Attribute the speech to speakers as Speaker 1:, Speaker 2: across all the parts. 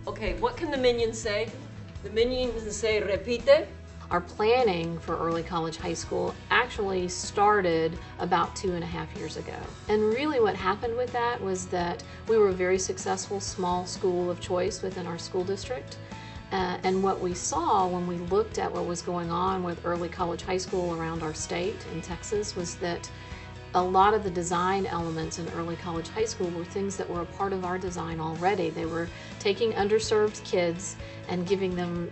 Speaker 1: Okay, what can the minions say? The minions say repite. Our planning for early college high school actually started about 2.5 years ago. And really what happened with that was that we were a very successful small school of choice within our school district. And what we saw when we looked at what was going on with early college high school around our state in Texas was that a lot of the design elements in early college high school were things that were a part of our design already. They were taking underserved kids and giving them,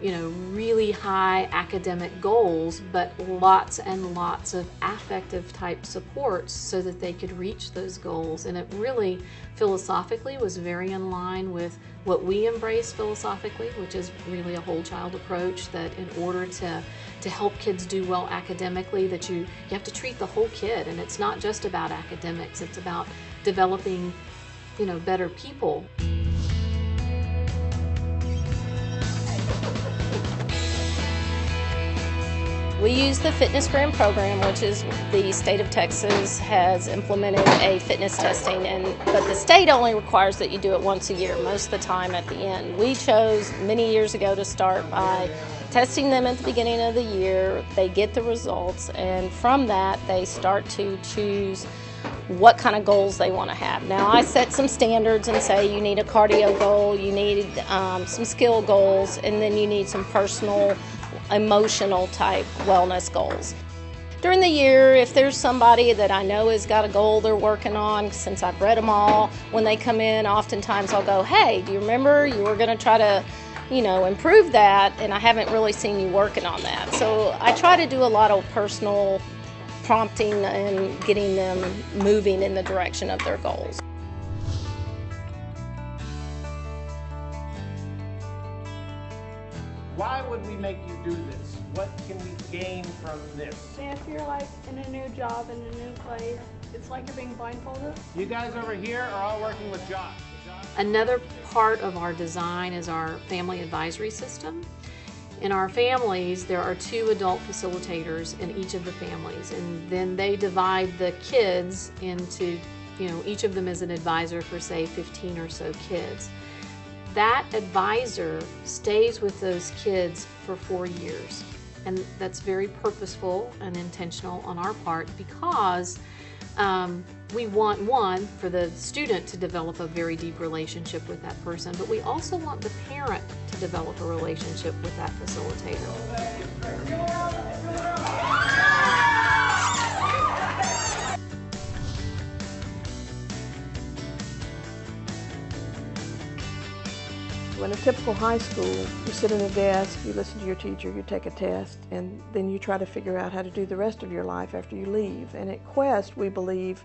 Speaker 1: really high academic goals, but lots and lots of affective type supports so that they could reach those goals. And it really, philosophically, was very in line with what we embrace philosophically, which is really a whole child approach, that in order to help kids do well academically, that you have to treat the whole kid. And it's not just about academics, it's about developing, better people.
Speaker 2: We use the Fitnessgram program, which is the state of Texas has implemented a fitness testing, but the state only requires that you do it once a year, most of the time at the end. We chose many years ago to start by testing them at the beginning of the year. They get the results, and from that they start to choose what kind of goals they want to have. Now I set some standards and say you need a cardio goal, you need some skill goals, and then you need some personal, emotional type wellness goals. During the year, if there's somebody that I know has got a goal they're working on, since I've read them all, when they come in, oftentimes I'll go, hey, do you remember you were going to try to improve that, and I haven't really seen you working on that. So I try to do a lot of personal prompting and getting them moving in the direction of their goals.
Speaker 3: Why would we make you do this? What can we gain from this?
Speaker 4: If you're like in a new job, in a new place, it's like you're being blindfolded.
Speaker 3: You guys over here are all working with Josh.
Speaker 1: Another part of our design is our family advisory system. In our families, there are 2 adult facilitators in each of the families, and then they divide the kids into, each of them is an advisor for, say, 15 or so kids. That advisor stays with those kids for 4 years, and that's very purposeful and intentional on our part, because we want, one, for the student to develop a very deep relationship with that person, but we also want the parent to develop a relationship with that facilitator.
Speaker 5: In a typical high school, you sit in a desk, you listen to your teacher, you take a test, and then you try to figure out how to do the rest of your life after you leave. And at Quest, we believe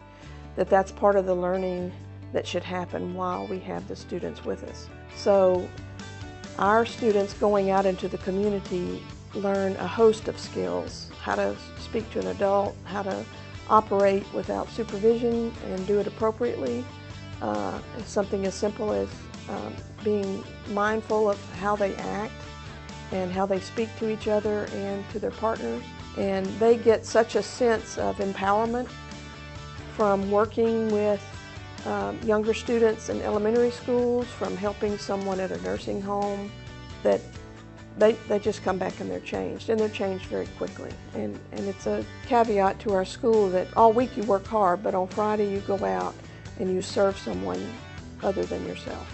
Speaker 5: that that's part of the learning that should happen while we have the students with us. So our students going out into the community learn a host of skills: how to speak to an adult, how to operate without supervision and do it appropriately. Something as simple as being mindful of how they act and how they speak to each other and to their partners. And they get such a sense of empowerment from working with younger students in elementary schools, from helping someone at a nursing home, that they just come back and they're changed, and they're changed very quickly. And it's a caveat to our school that all week you work hard, but on Friday you go out and you serve someone other than yourself.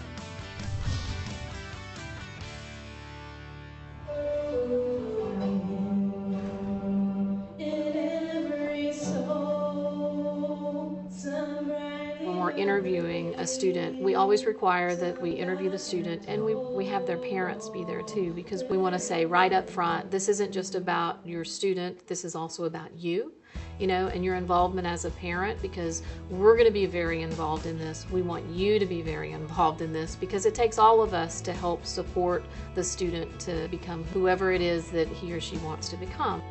Speaker 1: When we're interviewing a student, we always require that we interview the student, and we have their parents be there too, because we want to say right up front, this isn't just about your student, this is also about you, and your involvement as a parent, because we're going to be very involved in this. We want you to be very involved in this, because it takes all of us to help support the student to become whoever it is that he or she wants to become.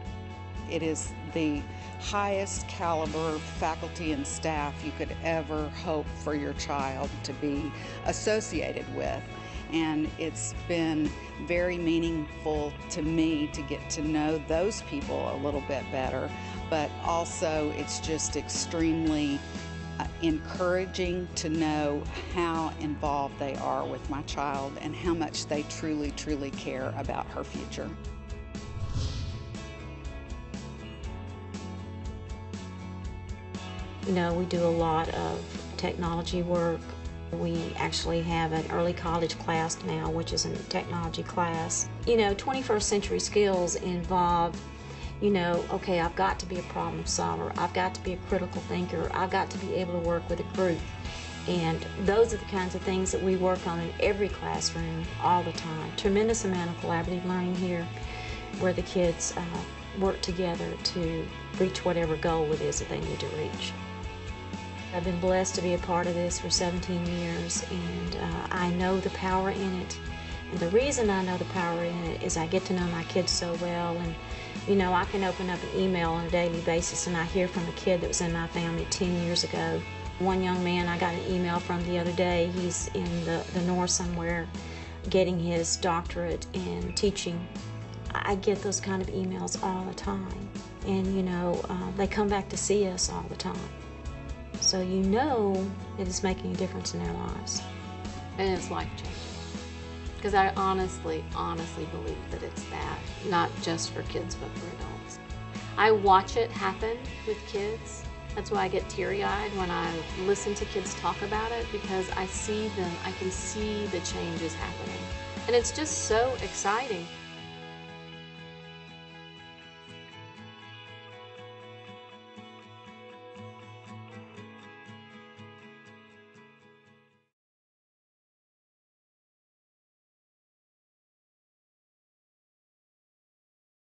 Speaker 6: It is the highest caliber faculty and staff you could ever hope for your child to be associated with. And it's been very meaningful to me to get to know those people a little bit better, but also it's just extremely encouraging to know how involved they are with my child and how much they truly, truly care about her future.
Speaker 7: You know, we do a lot of technology work. We actually have an early college class now, which is a technology class. You know, 21st century skills involve, you know, okay, I've got to be a problem solver, I've got to be a critical thinker, I've got to be able to work with a group. And those are the kinds of things that we work on in every classroom all the time. Tremendous amount of collaborative learning here where the kids work together to reach whatever goal it is that they need to reach. I've been blessed to be a part of this for 17 years, and I know the power in it. And the reason I know the power in it is I get to know my kids so well, and you know, I can open up an email on a daily basis and I hear from a kid that was in my family 10 years ago. One young man I got an email from the other day, he's in the north somewhere getting his doctorate in teaching. I get those kind of emails all the time, and you know, they come back to see us all the time. So you know it is making a difference in their lives.
Speaker 1: And it's life-changing. Because I honestly believe that it's that, not just for kids, but for adults. I watch it happen with kids. That's why I get teary-eyed when I listen to kids talk about it, because I see them, I can see the changes happening. And it's just so exciting.